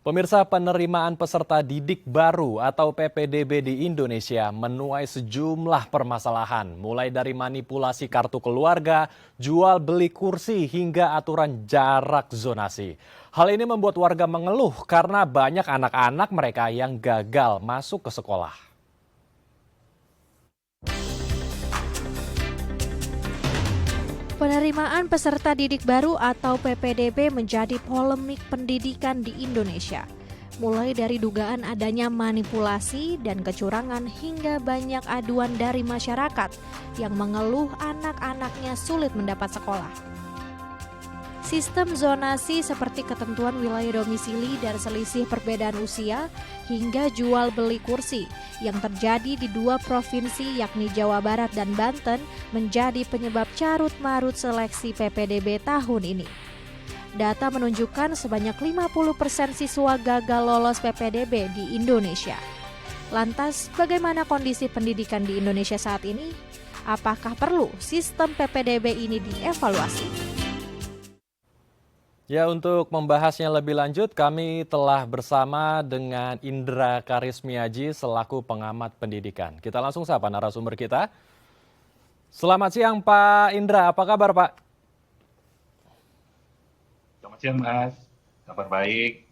Pemirsa, penerimaan peserta didik baru atau PPDB di Indonesia menuai sejumlah permasalahan, mulai dari manipulasi kartu keluarga, jual beli kursi, hingga aturan jarak zonasi. Hal ini membuat warga mengeluh karena banyak anak-anak mereka yang gagal masuk ke sekolah. Penerimaan peserta didik baru atau PPDB menjadi polemik pendidikan di Indonesia. Mulai dari dugaan adanya manipulasi dan kecurangan hingga banyak aduan dari masyarakat yang mengeluh anak-anaknya sulit mendapat sekolah. Sistem zonasi seperti ketentuan wilayah domisili dan selisih perbedaan usia hingga jual beli kursi yang terjadi di dua provinsi yakni Jawa Barat dan Banten menjadi penyebab carut-marut seleksi PPDB tahun ini. Data menunjukkan sebanyak 50% siswa gagal lolos PPDB di Indonesia. Lantas, bagaimana kondisi pendidikan di Indonesia saat ini? Apakah perlu sistem PPDB ini dievaluasi? Ya, untuk membahasnya lebih lanjut, kami telah bersama dengan Indra Karismiaji selaku pengamat pendidikan. Kita langsung sapa narasumber kita. Selamat siang Pak Indra, apa kabar Pak? Selamat siang Mas, kabar baik.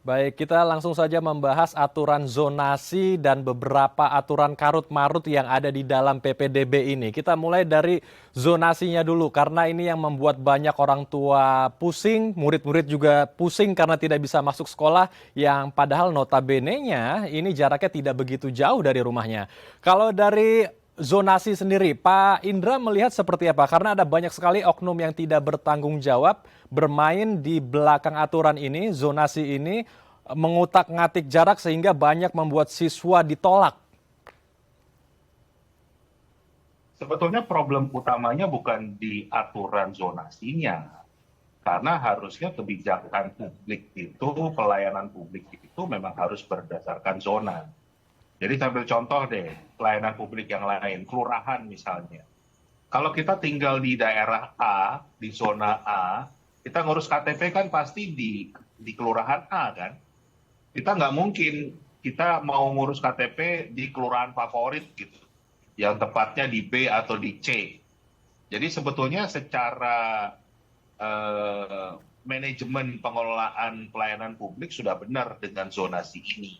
Baik, kita langsung saja membahas aturan zonasi dan beberapa aturan karut-marut yang ada di dalam PPDB ini. Kita mulai dari zonasinya dulu, karena ini yang membuat banyak orang tua pusing, murid-murid juga pusing karena tidak bisa masuk sekolah, yang padahal notabene-nya ini jaraknya tidak begitu jauh dari rumahnya. Kalau dari zonasi sendiri, Pak Indra melihat seperti apa? Karena ada banyak sekali oknum yang tidak bertanggung jawab bermain di belakang aturan ini, zonasi ini, mengutak-ngatik jarak sehingga banyak membuat siswa ditolak. Sebetulnya problem utamanya bukan di aturan zonasinya, karena harusnya kebijakan publik itu, pelayanan publik itu memang harus berdasarkan zona. Jadi sambil contoh deh, pelayanan publik yang lain, kelurahan misalnya. Kalau kita tinggal di daerah A, di zona A, kita ngurus KTP kan pasti di kelurahan A kan. Kita nggak mungkin kita mau ngurus KTP di kelurahan favorit gitu, yang tepatnya di B atau di C. Jadi sebetulnya secara manajemen pengelolaan pelayanan publik sudah benar dengan zonasi ini.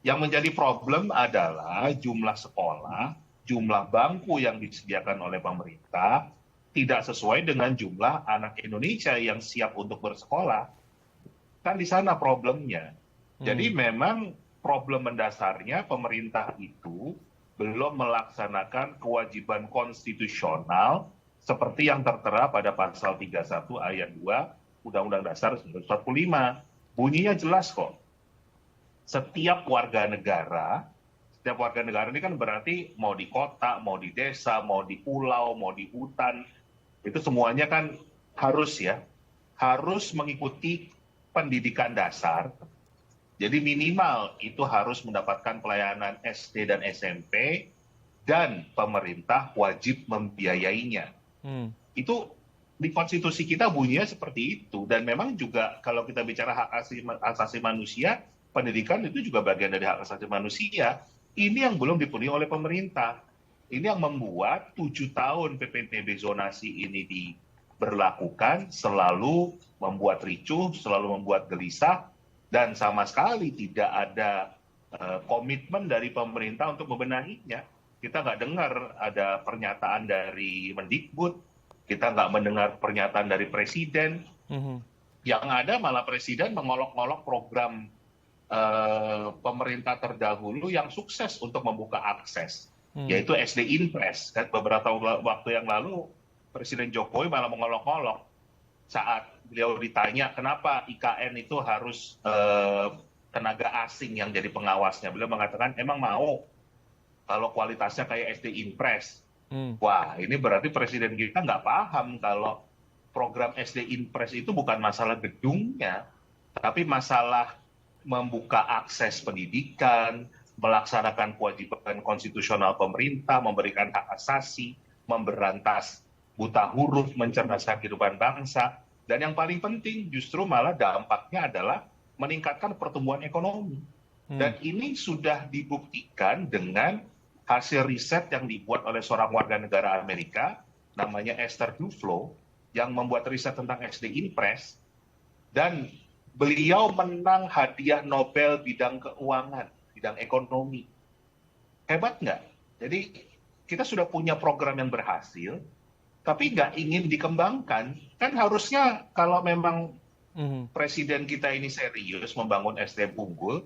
Yang menjadi problem adalah jumlah sekolah, jumlah bangku yang disediakan oleh pemerintah tidak sesuai dengan jumlah anak Indonesia yang siap untuk bersekolah. Kan di sana problemnya. Jadi memang problem mendasarnya pemerintah itu belum melaksanakan kewajiban konstitusional seperti yang tertera pada pasal 31 ayat 2 Undang-Undang Dasar 1945. Bunyinya jelas kok. Setiap warga negara ini kan berarti mau di kota, mau di desa, mau di pulau, mau di hutan, itu semuanya kan harus mengikuti pendidikan dasar. Jadi minimal itu harus mendapatkan pelayanan SD dan SMP dan pemerintah wajib membiayainya. Itu di konstitusi kita bunyinya seperti itu, dan memang juga kalau kita bicara hak asasi manusia, pendidikan itu juga bagian dari hak asasi manusia. Ini yang belum dipenuhi oleh pemerintah. Ini yang membuat 7 tahun PPDB zonasi ini diberlakukan selalu membuat ricuh, selalu membuat gelisah, dan sama sekali tidak ada komitmen dari pemerintah untuk membenahinya. Kita nggak dengar ada pernyataan dari Mendikbud, kita nggak mendengar pernyataan dari Presiden. Yang ada malah Presiden mengolok-olok program pemerintah terdahulu yang sukses untuk membuka akses, yaitu SD Impres. Beberapa waktu yang lalu Presiden Jokowi malah mengolok-olok saat beliau ditanya kenapa IKN itu harus tenaga asing yang jadi pengawasnya. Beliau mengatakan emang mau kalau kualitasnya kayak SD Impres. Wah, ini berarti Presiden kita nggak paham kalau program SD Impres itu bukan masalah gedungnya, tapi masalah membuka akses pendidikan, melaksanakan kewajiban konstitusional pemerintah, memberikan hak asasi, memberantas buta huruf, mencerdaskan kehidupan bangsa. Dan yang paling penting justru malah dampaknya adalah meningkatkan pertumbuhan ekonomi. Hmm. Dan ini sudah dibuktikan dengan hasil riset yang dibuat oleh seorang warga negara Amerika, namanya Esther Duflo, yang membuat riset tentang SD Impress, dan beliau menang hadiah Nobel bidang keuangan, bidang ekonomi. Hebat nggak? Jadi kita sudah punya program yang berhasil, tapi nggak ingin dikembangkan. Kan harusnya kalau memang presiden kita ini serius membangun SDM unggul,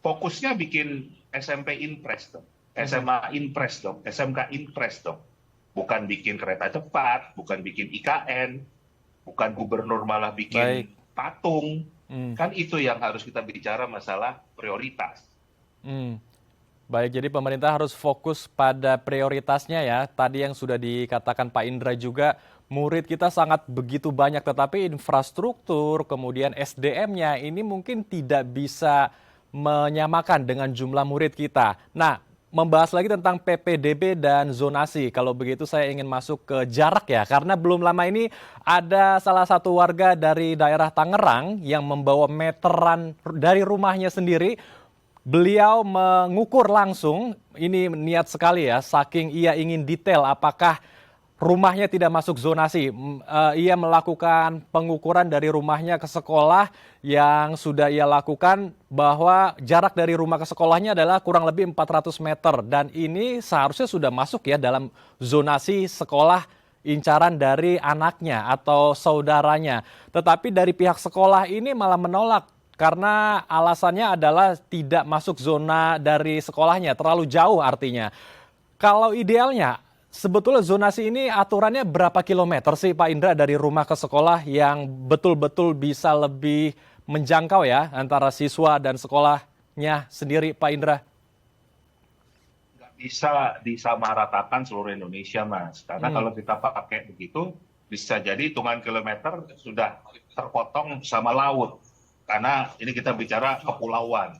fokusnya bikin SMP Impress dong, SMA Impress dong, SMK Impress dong. Bukan bikin kereta cepat, bukan bikin IKN, bukan gubernur malah bikin patung. Kan itu yang harus kita bicara masalah prioritas. Baik, jadi pemerintah harus fokus pada prioritasnya ya. Tadi yang sudah dikatakan Pak Indra juga, murid kita sangat begitu banyak, tetapi infrastruktur, kemudian SDM-nya ini mungkin tidak bisa menyamakan dengan jumlah murid kita. Nah, membahas lagi tentang PPDB dan zonasi. Kalau begitu saya ingin masuk ke jarak ya, karena belum lama ini ada salah satu warga dari daerah Tangerang yang membawa meteran dari rumahnya sendiri. Beliau mengukur langsung, ini niat sekali ya, saking ia ingin detail apakah rumahnya tidak masuk zonasi. Ia melakukan pengukuran dari rumahnya ke sekolah yang sudah ia lakukan bahwa jarak dari rumah ke sekolahnya adalah kurang lebih 400 meter. Dan ini seharusnya sudah masuk ya dalam zonasi sekolah incaran dari anaknya atau saudaranya. Tetapi dari pihak sekolah ini malah menolak. Karena alasannya adalah tidak masuk zona dari sekolahnya, terlalu jauh artinya. Kalau idealnya, sebetulnya zonasi ini aturannya berapa kilometer sih Pak Indra dari rumah ke sekolah yang betul-betul bisa lebih menjangkau ya antara siswa dan sekolahnya sendiri Pak Indra? Nggak bisa disamaratakan seluruh Indonesia, Mas. Karena kalau kita pakai begitu, bisa jadi hitungan kilometer sudah terpotong sama laut. Karena ini kita bicara kepulauan,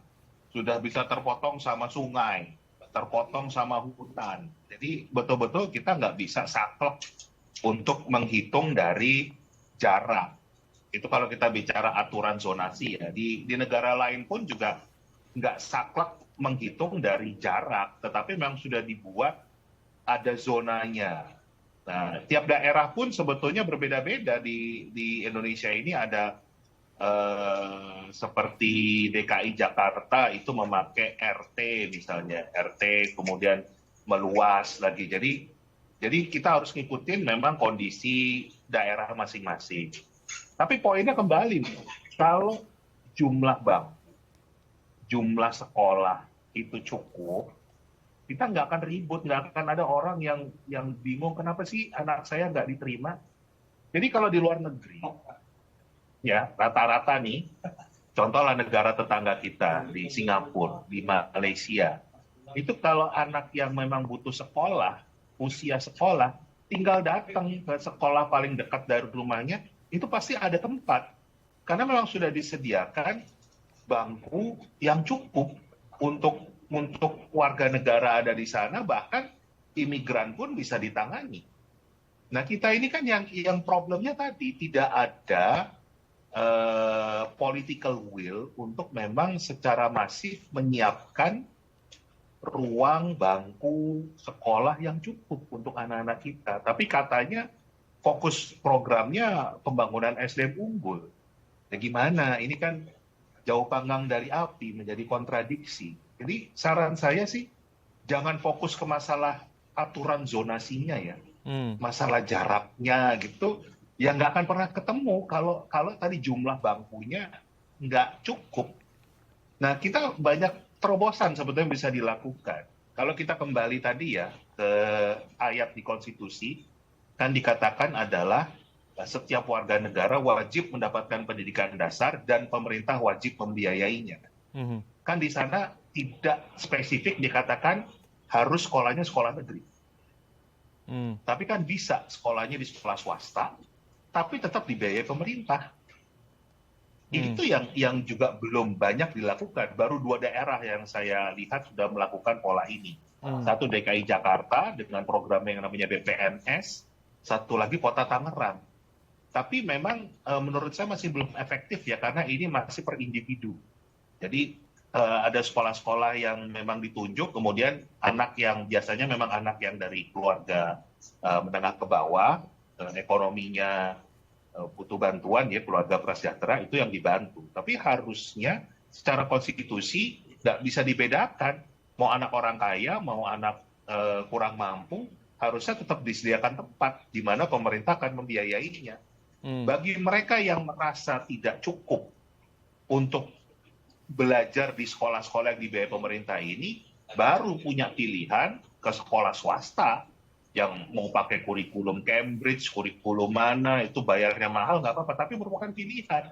sudah bisa terpotong sama sungai, terpotong sama hutan. Jadi betul-betul kita nggak bisa saklek untuk menghitung dari jarak. Itu kalau kita bicara aturan zonasi ya. Di negara lain pun juga nggak saklek menghitung dari jarak, tetapi memang sudah dibuat ada zonanya. Nah, tiap daerah pun sebetulnya berbeda-beda di Indonesia ini ada. Seperti DKI Jakarta itu memakai RT misalnya, RT kemudian meluas lagi. Jadi kita harus ngikutin memang kondisi daerah masing-masing. Tapi poinnya kembali, kalau jumlah jumlah sekolah itu cukup, kita nggak akan ribut, nggak akan ada orang yang bingung kenapa sih anak saya nggak diterima. Jadi kalau di luar negeri, ya rata-rata nih, contohlah negara tetangga kita di Singapura, di Malaysia, itu kalau anak yang memang butuh sekolah, usia sekolah, tinggal datang ke sekolah paling dekat dari rumahnya, itu pasti ada tempat. Karena memang sudah disediakan bangku yang cukup untuk warga negara ada di sana, bahkan imigran pun bisa ditangani. Nah kita ini kan yang problemnya tadi, tidak ada political will untuk memang secara masif menyiapkan ruang bangku sekolah yang cukup untuk anak-anak kita. Tapi katanya fokus programnya pembangunan SDM unggul. Ya gimana? Ini kan jauh panggang dari api, menjadi kontradiksi. Jadi saran saya sih jangan fokus ke masalah aturan zonasinya ya, masalah jaraknya gitu. Ya nggak akan pernah ketemu kalau tadi jumlah bangkunya nggak cukup. Nah kita banyak terobosan sebetulnya bisa dilakukan. Kalau kita kembali tadi ya ke ayat di konstitusi, kan dikatakan adalah setiap warga negara wajib mendapatkan pendidikan dasar dan pemerintah wajib membiayainya. Kan di sana tidak spesifik dikatakan harus sekolahnya sekolah negeri. Tapi kan bisa sekolahnya di sekolah swasta, tapi tetap dibiayai pemerintah. Itu yang juga belum banyak dilakukan. Baru 2 daerah yang saya lihat sudah melakukan pola ini. Satu DKI Jakarta dengan program yang namanya BPNS, satu lagi Kota Tangerang. Tapi memang menurut saya masih belum efektif ya, karena ini masih per individu. Jadi ada sekolah-sekolah yang memang ditunjuk, kemudian anak yang biasanya memang anak yang dari keluarga menengah ke bawah, ekonominya butuh bantuan ya, keluarga prasejahtera itu yang dibantu. Tapi harusnya secara konstitusi nggak bisa dibedakan, mau anak orang kaya, mau anak kurang mampu, harusnya tetap disediakan tempat di mana pemerintah akan membiayainya. Bagi mereka yang merasa tidak cukup untuk belajar di sekolah-sekolah yang dibiayai pemerintah ini, baru punya pilihan ke sekolah swasta yang mau pakai kurikulum Cambridge, kurikulum mana, itu bayarnya mahal, nggak apa-apa, tapi merupakan pilihan.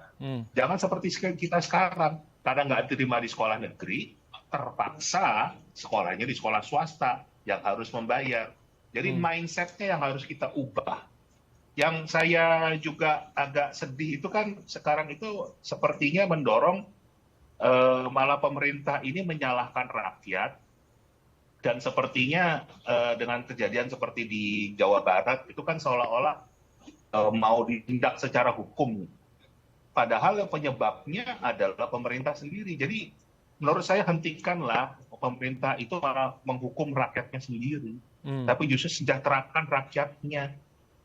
Jangan seperti kita sekarang, karena nggak diterima di sekolah negeri, terpaksa sekolahnya di sekolah swasta yang harus membayar. Jadi mindset-nya yang harus kita ubah. Yang saya juga agak sedih itu kan sekarang itu sepertinya mendorong malah pemerintah ini menyalahkan rakyat, dan sepertinya dengan kejadian seperti di Jawa Barat itu kan seolah-olah mau ditindak secara hukum. Padahal yang penyebabnya adalah pemerintah sendiri. Jadi menurut saya hentikanlah pemerintah itu malah menghukum rakyatnya sendiri. Tapi justru sejahterakan rakyatnya.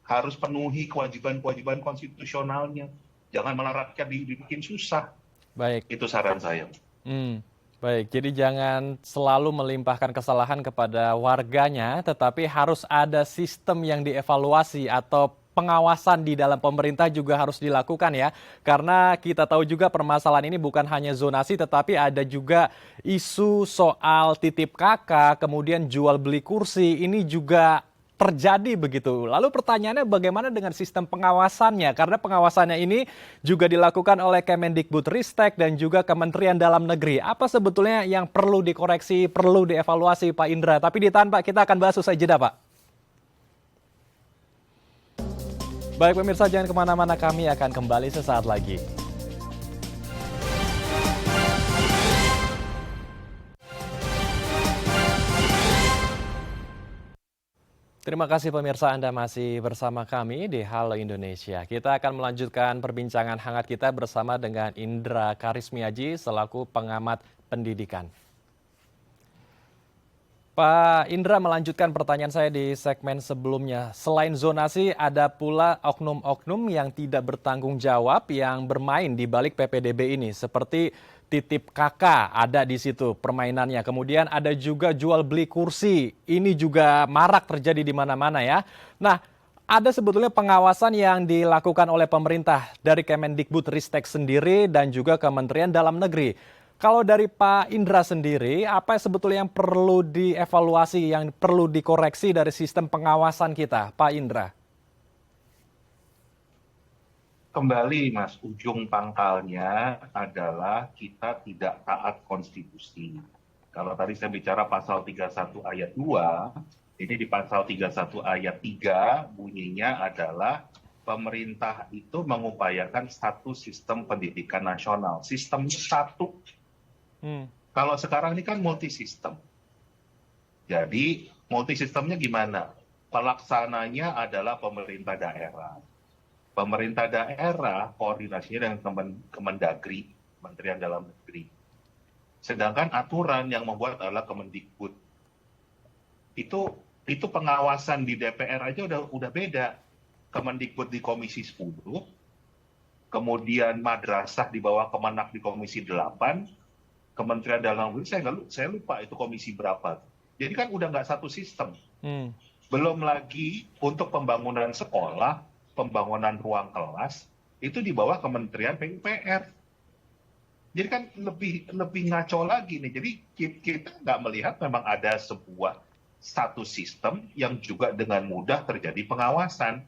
Harus penuhi kewajiban-kewajiban konstitusionalnya. Jangan malah rakyat dibikin susah. Baik. Itu saran saya. Baik, jadi jangan selalu melimpahkan kesalahan kepada warganya, tetapi harus ada sistem yang dievaluasi atau pengawasan di dalam pemerintah juga harus dilakukan ya. Karena kita tahu juga permasalahan ini bukan hanya zonasi, tetapi ada juga isu soal titip KK, kemudian jual beli kursi, ini juga terjadi begitu. Lalu pertanyaannya bagaimana dengan sistem pengawasannya? Karena pengawasannya ini juga dilakukan oleh Kemendikbudristek dan juga Kementerian Dalam Negeri. Apa sebetulnya yang perlu dikoreksi, perlu dievaluasi Pak Indra? Tapi ditahan Pak, kita akan bahas usai jeda Pak. Baik pemirsa, jangan kemana-mana, kami akan kembali sesaat lagi. Terima kasih pemirsa, Anda masih bersama kami di Halo Indonesia. Kita akan melanjutkan perbincangan hangat kita bersama dengan Indra Karismiaji selaku pengamat pendidikan. Pak Indra, melanjutkan pertanyaan saya di segmen sebelumnya. Selain zonasi, ada pula oknum-oknum yang tidak bertanggung jawab yang bermain di balik PPDB ini, seperti titip KK ada di situ permainannya. Kemudian ada juga jual beli kursi. Ini juga marak terjadi di mana-mana ya. Nah, ada sebetulnya pengawasan yang dilakukan oleh pemerintah dari Kemendikbudristek sendiri dan juga Kementerian Dalam Negeri. Kalau dari Pak Indra sendiri, apa sebetulnya yang perlu dievaluasi, yang perlu dikoreksi dari sistem pengawasan kita, Pak Indra? Kembali Mas, ujung pangkalnya adalah kita tidak taat konstitusi. Kalau tadi saya bicara pasal 31 ayat 2, ini di pasal 31 ayat 3 bunyinya adalah pemerintah itu mengupayakan satu sistem pendidikan nasional. Sistemnya satu. Kalau sekarang ini kan multi sistem. Jadi multi sistemnya gimana? Pelaksananya adalah pemerintah daerah. Pemerintah daerah koordinasinya dengan Kemendagri, Kementerian Dalam Negeri. Sedangkan aturan yang membuat adalah Kemendikbud. Itu pengawasan di DPR aja udah beda. Kemendikbud di Komisi 10, kemudian madrasah di bawah Kemenak di Komisi 8, Kementerian Dalam Negeri saya lupa itu komisi berapa. Jadi kan udah nggak satu sistem. Belum lagi untuk pembangunan sekolah, pembangunan ruang kelas, itu di bawah Kementerian PUPR. Jadi kan lebih ngaco lagi nih. Jadi kita nggak melihat memang ada sebuah satu sistem yang juga dengan mudah terjadi pengawasan.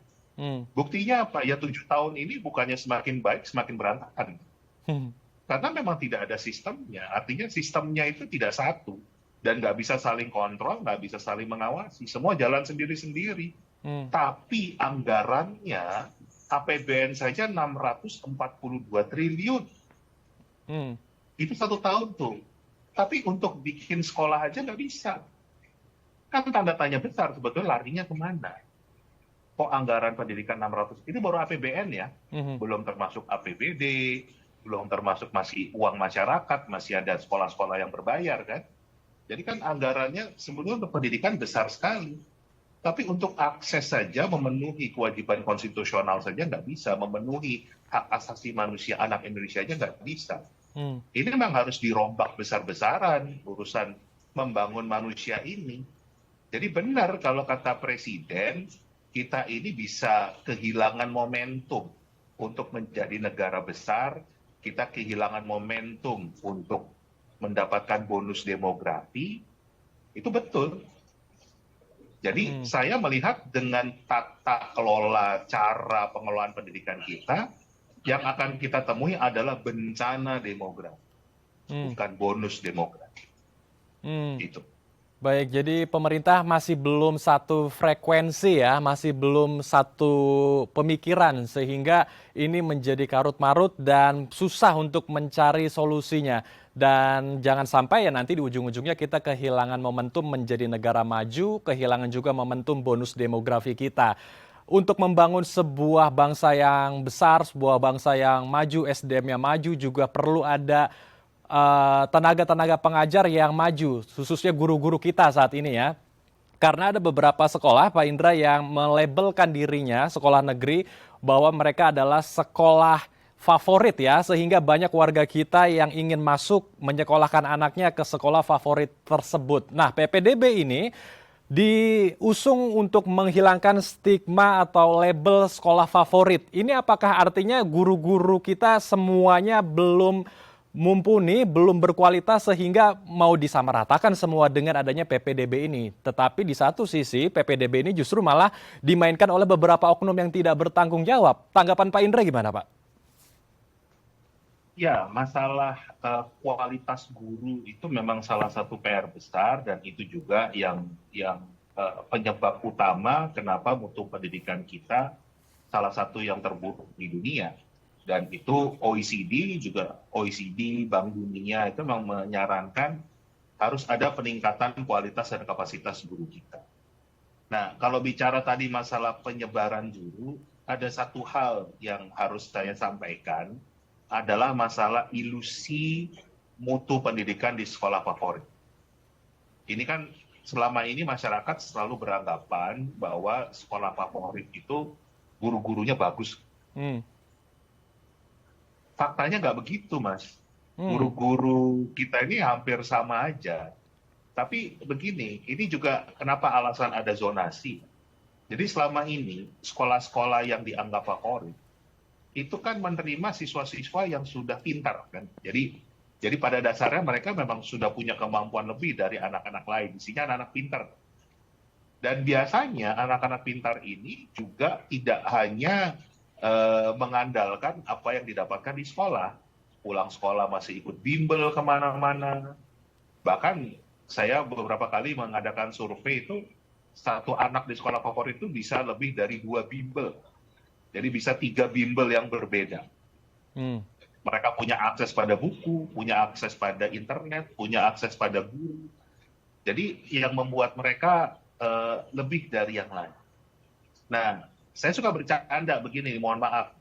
Buktinya apa? Ya 7 tahun ini bukannya semakin baik, semakin berantakan. Karena memang tidak ada sistemnya. Artinya sistemnya itu tidak satu. Dan nggak bisa saling kontrol, nggak bisa saling mengawasi. Semua jalan sendiri-sendiri. Tapi anggarannya APBN saja 642 triliun. Itu 1 tahun tuh. Tapi untuk bikin sekolah aja nggak bisa. Kan tanda tanya besar sebetulnya larinya kemana. kok anggaran pendidikan 600, ini baru APBN ya, Mhm. belum termasuk APBD, belum termasuk masih uang masyarakat, masih ada sekolah-sekolah yang berbayar kan. Jadi kan anggarannya sebetulnya untuk pendidikan besar sekali. Tapi untuk akses saja, memenuhi kewajiban konstitusional saja nggak bisa, memenuhi hak asasi manusia anak Indonesia aja nggak bisa. Hmm. Ini memang harus dirombak besar-besaran urusan membangun manusia ini. Jadi benar kalau kata Presiden, kita ini bisa kehilangan momentum untuk menjadi negara besar, kita kehilangan momentum untuk mendapatkan bonus demografi, itu betul. Jadi saya melihat dengan tata kelola cara pengelolaan pendidikan kita, yang akan kita temui adalah bencana demografi, bukan bonus demografi. Hmm. Gitu. Baik, jadi pemerintah masih belum satu frekuensi ya, masih belum satu pemikiran sehingga ini menjadi karut-marut dan susah untuk mencari solusinya. Dan jangan sampai ya nanti di ujung-ujungnya kita kehilangan momentum menjadi negara maju, kehilangan juga momentum bonus demografi kita. Untuk membangun sebuah bangsa yang besar, sebuah bangsa yang maju, SDM-nya maju juga perlu ada tenaga-tenaga pengajar yang maju, khususnya guru-guru kita saat ini ya. Karena ada beberapa sekolah, Pak Indra, yang melabelkan dirinya sekolah negeri bahwa mereka adalah sekolah favorit ya, sehingga banyak warga kita yang ingin masuk menyekolahkan anaknya ke sekolah favorit tersebut. Nah, PPDB ini diusung untuk menghilangkan stigma atau label sekolah favorit. Ini apakah artinya guru-guru kita semuanya belum mumpuni, belum berkualitas sehingga mau disamaratakan semua dengan adanya PPDB ini. Tetapi di satu sisi PPDB ini justru malah dimainkan oleh beberapa oknum yang tidak bertanggung jawab. Tanggapan Pak Indra gimana, Pak? Ya, masalah kualitas guru itu memang salah satu PR besar dan itu juga yang penyebab utama kenapa mutu pendidikan kita salah satu yang terburuk di dunia. Dan itu OECD, Bank Dunia itu memang menyarankan harus ada peningkatan kualitas dan kapasitas guru kita. Nah, kalau bicara tadi masalah penyebaran guru, ada satu hal yang harus saya sampaikan adalah masalah ilusi mutu pendidikan di sekolah favorit. Ini kan selama ini masyarakat selalu beranggapan bahwa sekolah favorit itu guru-gurunya bagus. Faktanya nggak begitu, Mas. Guru-guru kita ini hampir sama aja. Tapi begini, ini juga kenapa alasan ada zonasi. Jadi selama ini sekolah-sekolah yang dianggap favorit itu kan menerima siswa-siswa yang sudah pintar kan. Jadi pada dasarnya mereka memang sudah punya kemampuan lebih dari anak-anak lain. Isinya anak-anak pintar. Dan biasanya anak-anak pintar ini juga tidak hanya mengandalkan apa yang didapatkan di sekolah. Pulang sekolah masih ikut bimbel kemana-mana. Bahkan saya beberapa kali mengadakan survei itu, satu anak di sekolah favorit itu bisa lebih dari 2 bimbel. Jadi bisa 3 bimbel yang berbeda. Mereka punya akses pada buku, punya akses pada internet, punya akses pada guru. Jadi yang membuat mereka lebih dari yang lain. Nah, saya suka bercanda begini, mohon maaf.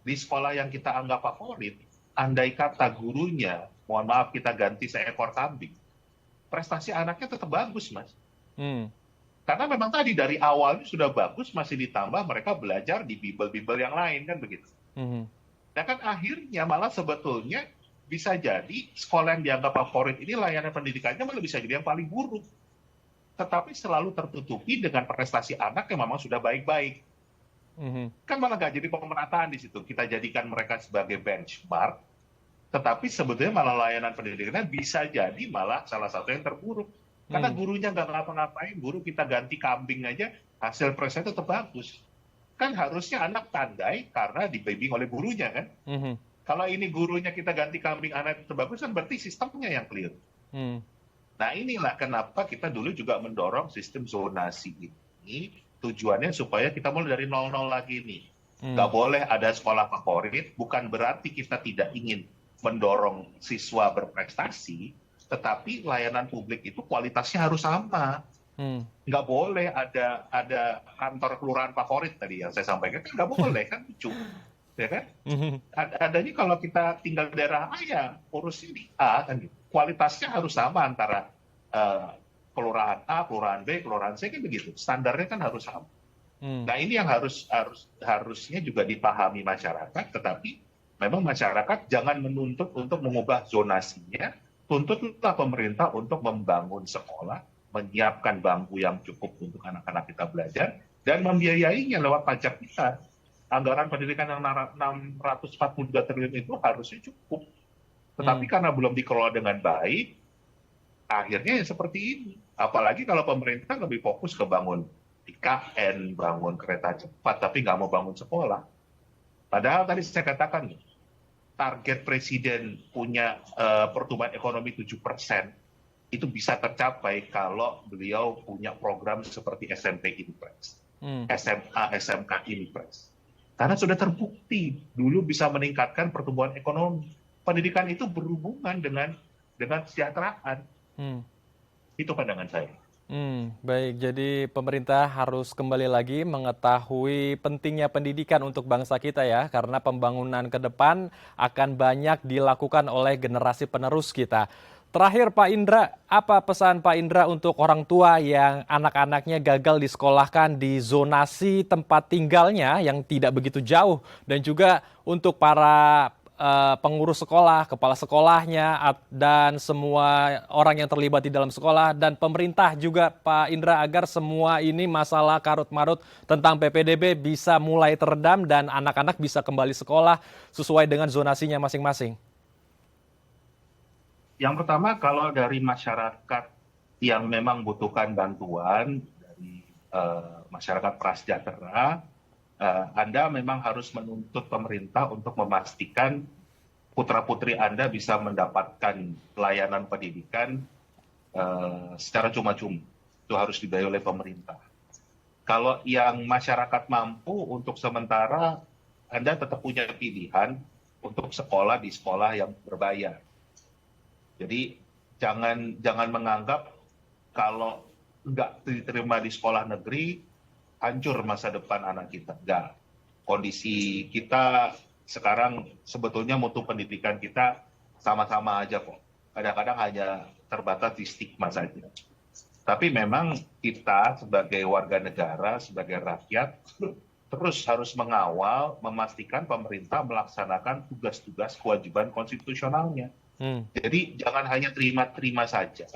Di sekolah yang kita anggap favorit, andai kata gurunya, mohon maaf kita ganti seekor kambing, prestasi anaknya tetap bagus, Mas. Karena memang tadi dari awalnya sudah bagus, masih ditambah mereka belajar di bimbel-bimbel yang lain, kan begitu. Nah kan akhirnya malah sebetulnya bisa jadi sekolah yang dianggap favorit ini layanan pendidikannya malah bisa jadi yang paling buruk. Tetapi selalu tertutupi dengan prestasi anak yang memang sudah baik-baik. Kan malah nggak jadi pemerataan di situ. Kita jadikan mereka sebagai benchmark, tetapi sebetulnya malah layanan pendidikannya bisa jadi malah salah satu yang terburuk. Karena gurunya nggak ngapa-ngapain, guru kita ganti kambing aja, hasil presnya tetap bagus. Kan harusnya anak pandai karena dibimbing oleh gurunya kan. Kalau ini gurunya kita ganti kambing, anak tetap bagus kan berarti sistemnya yang clear. Nah inilah kenapa kita dulu juga mendorong sistem zonasi ini, tujuannya supaya kita mulai dari 00 lagi nih. Nggak boleh ada sekolah favorit, bukan berarti kita tidak ingin mendorong siswa berprestasi, tetapi layanan publik itu kualitasnya harus sama. Hmm. Nggak boleh ada kantor kelurahan favorit tadi yang saya sampaikan, kan nggak boleh, kan lucu, ya kan? Mhm. Adanya kalau kita tinggal di daerah A ya urus ini A kan gitu. Kualitasnya harus sama antara kelurahan A, kelurahan B, kelurahan C kan begitu. Standarnya kan harus sama. Hmm. Nah ini yang harusnya juga dipahami masyarakat, tetapi memang masyarakat jangan menuntut untuk mengubah zonasinya, tuntutlah pemerintah untuk membangun sekolah, menyiapkan bangku yang cukup untuk anak-anak kita belajar, dan membiayainya lewat pajak kita. Anggaran pendidikan yang 642 triliun itu harusnya cukup. Tetapi karena belum dikelola dengan baik, akhirnya ya seperti ini. Apalagi kalau pemerintah lebih fokus ke bangun IKN, bangun kereta cepat, tapi nggak mau bangun sekolah. Padahal tadi saya katakan, target presiden punya pertumbuhan ekonomi 7%, itu bisa tercapai kalau beliau punya program seperti SMP Impres, SMA, SMK Impres. Karena sudah terbukti dulu bisa meningkatkan pertumbuhan ekonomi. Pendidikan itu berhubungan dengan kesejahteraan. Itu pandangan saya. Baik, jadi pemerintah harus kembali lagi mengetahui pentingnya pendidikan untuk bangsa kita ya, karena pembangunan ke depan akan banyak dilakukan oleh generasi penerus kita. Terakhir Pak Indra, apa pesan Pak Indra untuk orang tua yang anak-anaknya gagal disekolahkan di zonasi tempat tinggalnya yang tidak begitu jauh, dan juga untuk para pengurus sekolah, kepala sekolahnya, dan semua orang yang terlibat di dalam sekolah, dan pemerintah juga Pak Indra, agar semua ini masalah karut-marut tentang PPDB bisa mulai teredam dan anak-anak bisa kembali sekolah sesuai dengan zonasinya masing-masing? Yang pertama, kalau dari masyarakat yang memang butuhkan bantuan dari masyarakat prasejahtera, Anda memang harus menuntut pemerintah untuk memastikan putra-putri Anda bisa mendapatkan pelayanan pendidikan secara cuma-cuma. Itu harus dibiayai oleh pemerintah. Kalau yang masyarakat mampu, untuk sementara Anda tetap punya pilihan untuk sekolah di sekolah yang berbayar. Jadi jangan menganggap kalau nggak diterima di sekolah negeri, hancur masa depan anak kita. Enggak. Kondisi kita sekarang sebetulnya mutu pendidikan kita sama-sama aja kok. Kadang-kadang hanya terbatas di stigma saja. Tapi memang kita sebagai warga negara, sebagai rakyat, terus harus mengawal, memastikan pemerintah melaksanakan tugas-tugas kewajiban konstitusionalnya. Jadi jangan hanya terima-terima saja.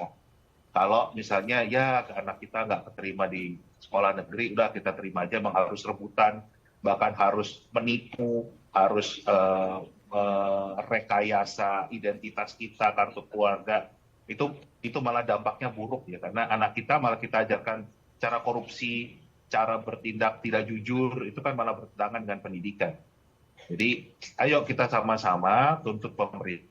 Kalau misalnya ya anak kita nggak keterima di sekolah negeri, udah kita terima aja, memang harus rebutan, bahkan harus menipu, harus rekayasa identitas kita, kartu keluarga. Itu malah dampaknya buruk ya, karena anak kita malah kita ajarkan cara korupsi, cara bertindak tidak jujur, itu kan malah bertentangan dengan pendidikan. Jadi ayo kita sama-sama tuntut pemerintah.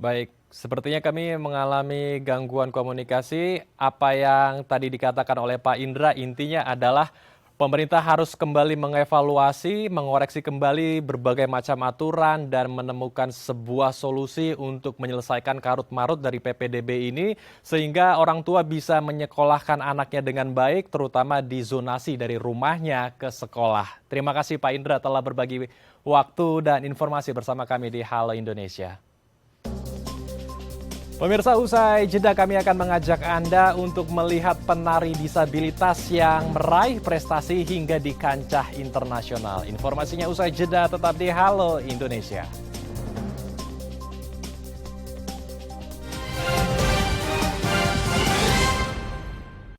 Baik, sepertinya kami mengalami gangguan komunikasi. Apa yang tadi dikatakan oleh Pak Indra, intinya adalah pemerintah harus kembali mengevaluasi, mengoreksi kembali berbagai macam aturan, dan menemukan sebuah solusi untuk menyelesaikan karut-marut dari PPDB ini, sehingga orang tua bisa menyekolahkan anaknya dengan baik, terutama di zonasi dari rumahnya ke sekolah. Terima kasih Pak Indra telah berbagi waktu dan informasi bersama kami di Halo Indonesia. Pemirsa, usai jeda kami akan mengajak Anda untuk melihat penari disabilitas yang meraih prestasi hingga di kancah internasional. Informasinya usai jeda, tetap di Halo Indonesia.